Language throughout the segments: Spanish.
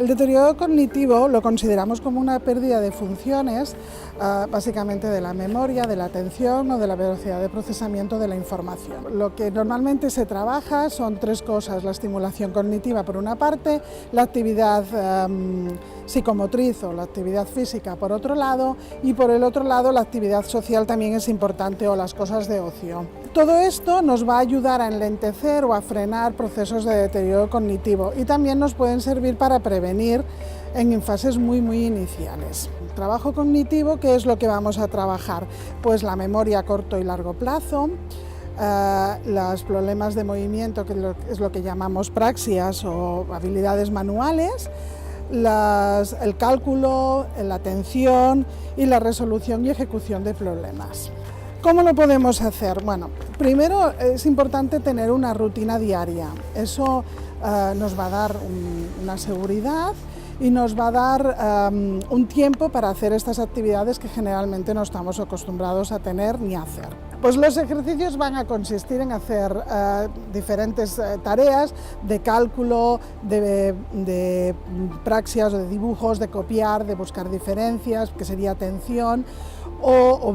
El deterioro cognitivo lo consideramos como una pérdida de funciones, básicamente de la memoria, de la atención o de la velocidad de procesamiento de la información. Lo que normalmente se trabaja son tres cosas: la estimulación cognitiva por una parte, la actividad psicomotriz o la actividad física por otro lado, y por el otro lado la actividad social también es importante, o las cosas de ocio. Todo esto nos va a ayudar a enlentecer o a frenar procesos de deterioro cognitivo y también nos pueden servir para prevenir en fases muy iniciales. El trabajo cognitivo, ¿qué es lo que vamos a trabajar? Pues la memoria a corto y largo plazo, los problemas de movimiento, que es lo que llamamos praxias o habilidades manuales, el cálculo, la atención y la resolución y ejecución de problemas. ¿Cómo lo podemos hacer? Bueno, primero es importante tener una rutina diaria. Eso nos va a dar una seguridad y nos va a dar un tiempo para hacer estas actividades que generalmente no estamos acostumbrados a tener ni a hacer. Pues los ejercicios van a consistir en hacer diferentes tareas de cálculo, de praxias, de dibujos, de copiar, de buscar diferencias, que sería atención, o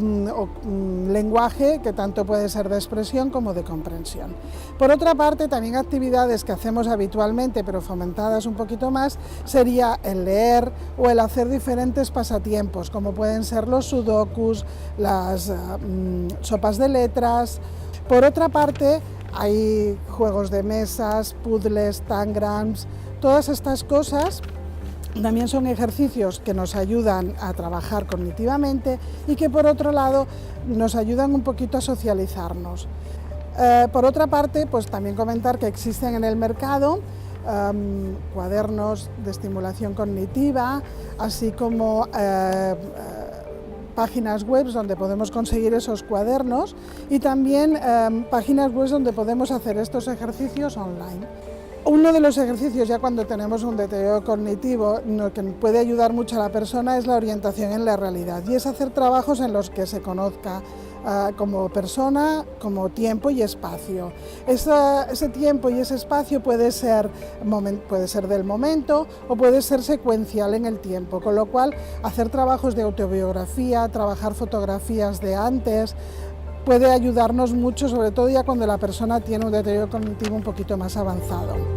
lenguaje, que tanto puede ser de expresión como de comprensión. Por otra parte, también actividades que hacemos habitualmente, pero fomentadas un poquito más, sería el leer o el hacer diferentes pasatiempos, como pueden ser los sudokus, las sopas de letras. Por otra parte, hay juegos de mesas, puzzles, tangrams, todas estas cosas. También son ejercicios que nos ayudan a trabajar cognitivamente y que por otro lado nos ayudan un poquito a socializarnos. Por otra parte, pues también comentar que existen en el mercado cuadernos de estimulación cognitiva, así como páginas web donde podemos conseguir esos cuadernos y también páginas web donde podemos hacer estos ejercicios online. Uno de los ejercicios, ya cuando tenemos un deterioro cognitivo, que puede ayudar mucho a la persona, es la orientación en la realidad, y es hacer trabajos en los que se conozca como persona, como tiempo y espacio. Ese tiempo y ese espacio puede ser del momento o puede ser secuencial en el tiempo, con lo cual hacer trabajos de autobiografía, trabajar fotografías de antes, puede ayudarnos mucho, sobre todo ya cuando la persona tiene un deterioro cognitivo un poquito más avanzado.